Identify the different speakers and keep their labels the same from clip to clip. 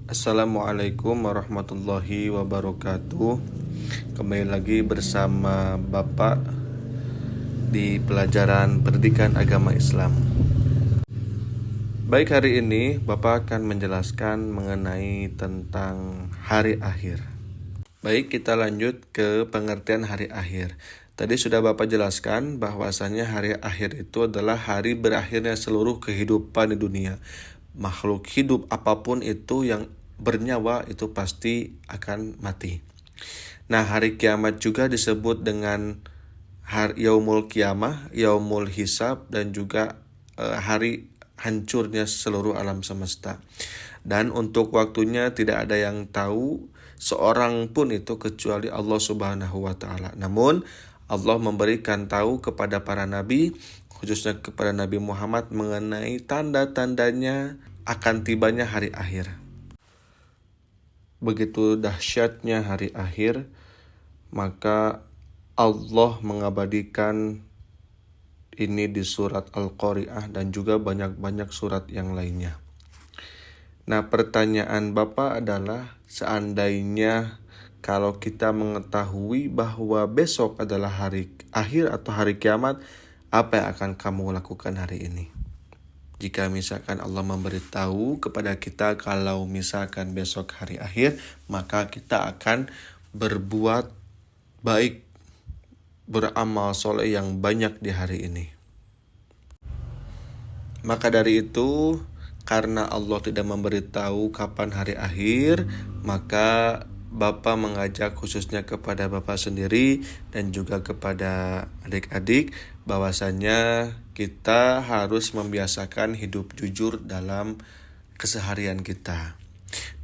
Speaker 1: Assalamualaikum warahmatullahi wabarakatuh. Kembali lagi bersama Bapak di pelajaran pendidikan agama Islam. Baik, hari ini Bapak akan menjelaskan mengenai tentang hari akhir. Baik, kita lanjut ke pengertian hari akhir. Tadi sudah Bapak jelaskan bahwasanya hari akhir itu adalah hari berakhirnya seluruh kehidupan di dunia. Makhluk hidup apapun itu yang bernyawa itu pasti akan mati. Nah, hari kiamat juga disebut dengan hari yaumul kiamah, yaumul hisab, dan juga hari hancurnya seluruh alam semesta. Dan untuk waktunya tidak ada yang tahu seorang pun itu kecuali Allah Subhanahu wa taala. Namun Allah memberikan tahu kepada para nabi, khususnya kepada Nabi Muhammad, mengenai tanda-tandanya akan tibanya hari akhir. Begitu dahsyatnya hari akhir, maka Allah mengabadikan ini di surat Al-Qari'ah dan juga banyak-banyak surat yang lainnya. Nah, pertanyaan Bapak adalah, seandainya kalau kita mengetahui bahwa besok adalah hari akhir atau hari kiamat, apa yang akan kamu lakukan hari ini? Jika misalkan Allah memberitahu kepada kita kalau misalkan besok hari akhir, maka kita akan berbuat baik, beramal soleh yang banyak di hari ini. Maka dari itu, karena Allah tidak memberitahu kapan hari akhir, maka Bapak mengajak khususnya kepada Bapak sendiri dan juga kepada adik-adik bahwasanya kita harus membiasakan hidup jujur dalam keseharian kita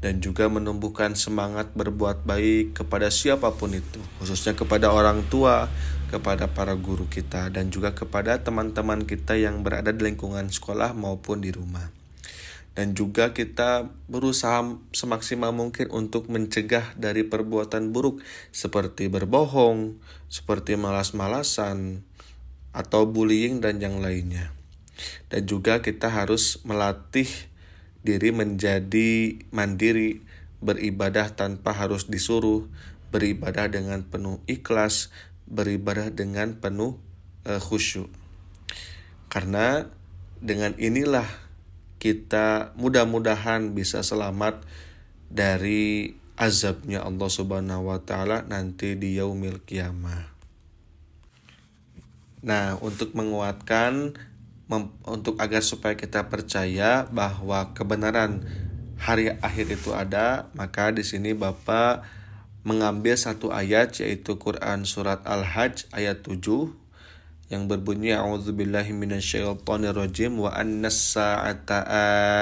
Speaker 1: dan juga menumbuhkan semangat berbuat baik kepada siapapun itu, khususnya kepada orang tua, kepada para guru kita, dan juga kepada teman-teman kita yang berada di lingkungan sekolah maupun di rumah. Dan juga kita berusaha semaksimal mungkin untuk mencegah dari perbuatan buruk seperti berbohong, seperti malas-malasan, atau bullying dan yang lainnya. Dan juga kita harus melatih diri menjadi mandiri, beribadah tanpa harus disuruh, beribadah dengan penuh ikhlas, beribadah dengan penuh khusyuk. Karena dengan inilah kita mudah-mudahan bisa selamat dari azabnya Allah Subhanahu wa taala nanti di yaumil kiamah. Nah, untuk menguatkan, untuk agar supaya kita percaya bahwa kebenaran hari akhir itu ada, maka di sini Bapak mengambil satu ayat, yaitu Quran surat Al-Hajj ayat 7 yang berbunyi a'udzubillahi minasyaitonirrajim wa annas sa'ata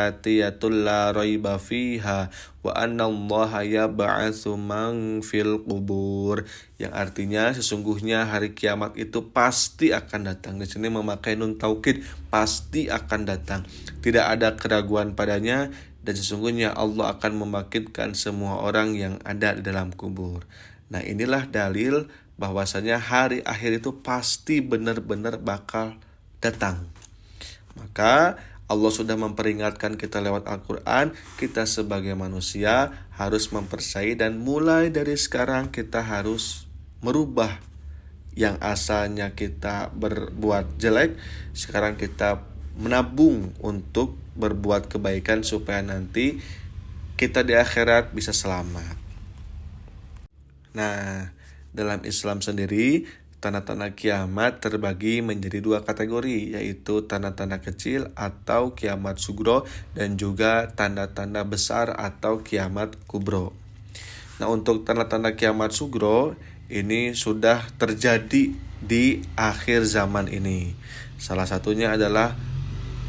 Speaker 1: atiyatul la raiba fiha wa annallaha yab'atsu man fil qubur, yang artinya sesungguhnya hari kiamat itu pasti akan datang. Di sini memakai nun taukid, pasti akan datang, tidak ada keraguan padanya, dan sesungguhnya Allah akan membangkitkan semua orang yang ada di dalam kubur. Nah, inilah dalil bahwasanya hari akhir itu pasti benar-benar bakal datang. Maka Allah sudah memperingatkan kita lewat Al-Quran, kita sebagai manusia harus mempercayai, dan mulai dari sekarang kita harus merubah yang asalnya kita berbuat jelek, sekarang kita menabung untuk berbuat kebaikan supaya nanti kita di akhirat bisa selamat. Nah, dalam Islam sendiri, tanda-tanda kiamat terbagi menjadi dua kategori, yaitu tanda-tanda kecil atau kiamat sugro dan juga tanda-tanda besar atau kiamat kubro. Nah, untuk tanda-tanda kiamat sugro ini sudah terjadi di akhir zaman ini. Salah satunya adalah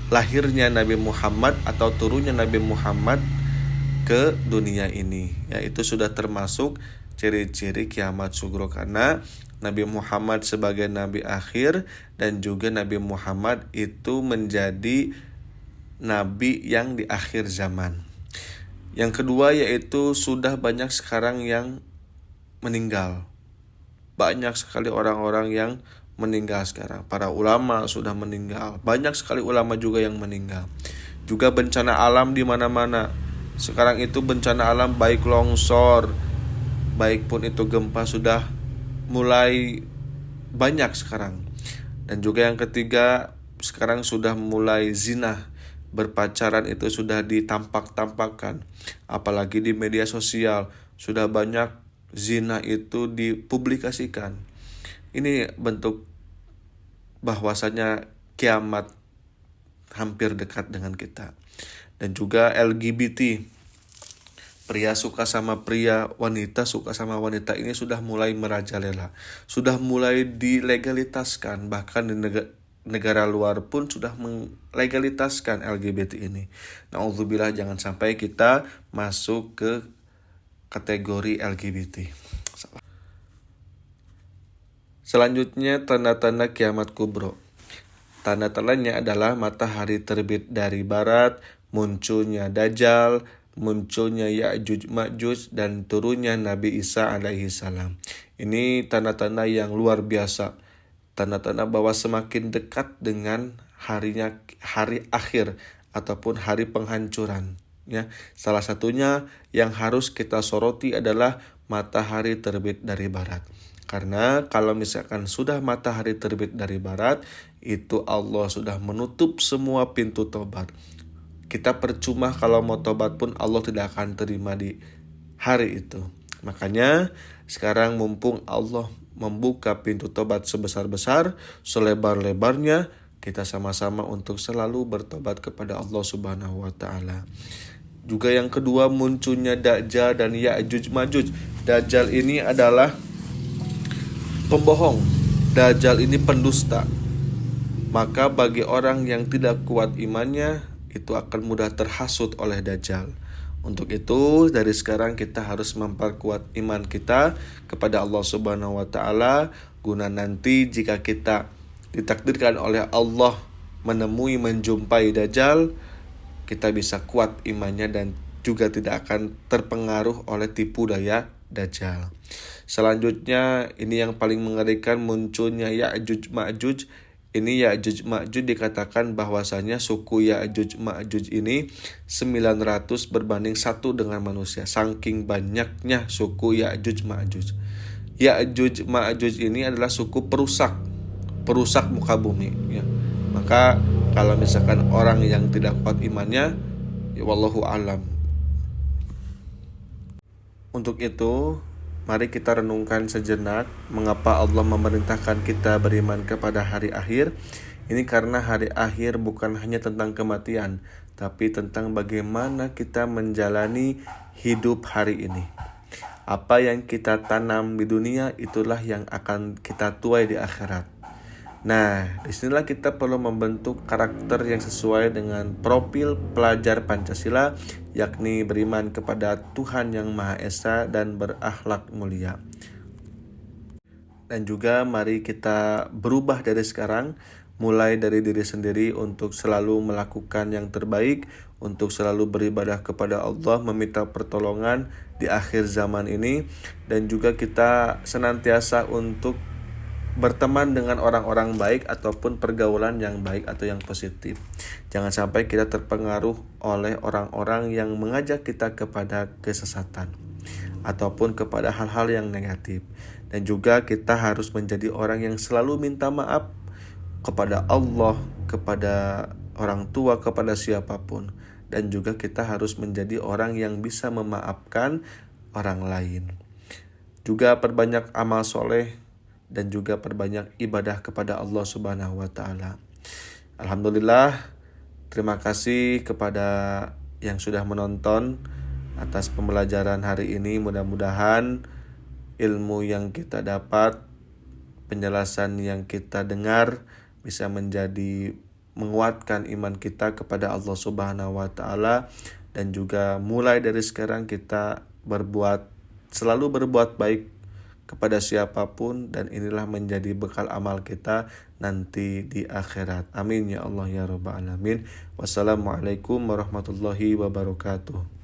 Speaker 1: lahirnya Nabi Muhammad atau turunnya Nabi Muhammad ke dunia ini, yaitu sudah termasuk ciri-ciri kiamat sugro, karena Nabi Muhammad sebagai Nabi akhir dan juga Nabi Muhammad itu menjadi Nabi yang di akhir zaman. Yang kedua yaitu sudah banyak sekarang yang meninggal. Banyak sekali orang-orang yang meninggal sekarang. Para ulama sudah meninggal. Banyak sekali ulama juga yang meninggal. Juga bencana alam di mana-mana. Sekarang itu bencana alam baik longsor, baik pun itu gempa sudah mulai banyak sekarang. Dan juga yang ketiga, sekarang sudah mulai zina, berpacaran itu sudah ditampak-tampakkan. Apalagi di media sosial sudah banyak zina itu dipublikasikan. Ini bentuk bahwasanya kiamat hampir dekat dengan kita. Dan juga LGBT, pria suka sama pria, wanita suka sama wanita, ini sudah mulai merajalela, sudah mulai dilegalitaskan. Bahkan di negara luar pun sudah melegalitaskan LGBT ini. Na'udzubillah, jangan sampai kita masuk ke kategori LGBT. Selanjutnya, tanda-tanda kiamat kubro. Tanda-tandanya adalah matahari terbit dari barat, munculnya Dajjal, munculnya Ya'juj Ma'juj, dan turunnya Nabi Isa alaihi salam. Ini tanda-tanda yang luar biasa. Tanda-tanda bahwa semakin dekat dengan hari akhir ataupun hari penghancuran. Ya, salah satunya yang harus kita soroti adalah matahari terbit dari barat. Karena kalau misalkan sudah matahari terbit dari barat, itu Allah sudah menutup semua pintu tobat. Kita percuma kalau mau tobat pun Allah tidak akan terima di hari itu. Makanya sekarang mumpung Allah membuka pintu tobat sebesar-besar, selebar-lebarnya, kita sama-sama untuk selalu bertobat kepada Allah Subhanahu wa taala. Juga yang kedua, munculnya Dajjal dan Ya'juj Ma'juj. Dajjal ini adalah pembohong. Dajjal ini pendusta. Maka bagi orang yang tidak kuat imannya, itu akan mudah terhasut oleh Dajjal. Untuk itu, dari sekarang kita harus memperkuat iman kita kepada Allah Subhanahu wa taala, guna nanti jika kita ditakdirkan oleh Allah menjumpai Dajjal, kita bisa kuat imannya dan juga tidak akan terpengaruh oleh tipu daya Dajjal. Selanjutnya, ini yang paling mengerikan, munculnya Ya'juj Ma'juj. Ini Ya'juj Ma'juj dikatakan bahwasanya suku Ya'juj Ma'juj ini 900 berbanding 1 dengan manusia. Saking banyaknya suku Ya'juj Ma'juj. Ya'juj Ma'juj ini adalah suku perusak muka bumi. Ya. Maka kalau misalkan orang yang tidak kuat imannya, ya wallahu alam. Untuk itu, mari kita renungkan sejenak mengapa Allah memerintahkan kita beriman kepada hari akhir. Ini karena hari akhir bukan hanya tentang kematian, tapi tentang bagaimana kita menjalani hidup hari ini. Apa yang kita tanam di dunia, itulah yang akan kita tuai di akhirat. Nah, disinilah kita perlu membentuk karakter yang sesuai dengan profil pelajar Pancasila, yakni beriman kepada Tuhan Yang Maha Esa dan berakhlak mulia. Dan juga mari kita berubah dari sekarang, mulai dari diri sendiri untuk selalu melakukan yang terbaik, untuk selalu beribadah kepada Allah, meminta pertolongan di akhir zaman ini, dan juga kita senantiasa untuk berteman dengan orang-orang baik ataupun pergaulan yang baik atau yang positif. Jangan sampai kita terpengaruh oleh orang-orang yang mengajak kita kepada kesesatan ataupun kepada hal-hal yang negatif. Dan juga kita harus menjadi orang yang selalu minta maaf kepada Allah, kepada orang tua, kepada siapapun. Dan juga kita harus menjadi orang yang bisa memaafkan orang lain. Juga perbanyak amal soleh dan juga perbanyak ibadah kepada Allah Subhanahu wa taala. Alhamdulillah, terima kasih kepada yang sudah menonton atas pembelajaran hari ini. Mudah-mudahan ilmu yang kita dapat, penjelasan yang kita dengar bisa menjadi menguatkan iman kita kepada Allah Subhanahu wa taala, dan juga mulai dari sekarang kita selalu berbuat baik kepada siapapun, dan inilah menjadi bekal amal kita nanti di akhirat. Amin ya Allah ya rabbal alamin. Wassalamualaikum warahmatullahi wabarakatuh.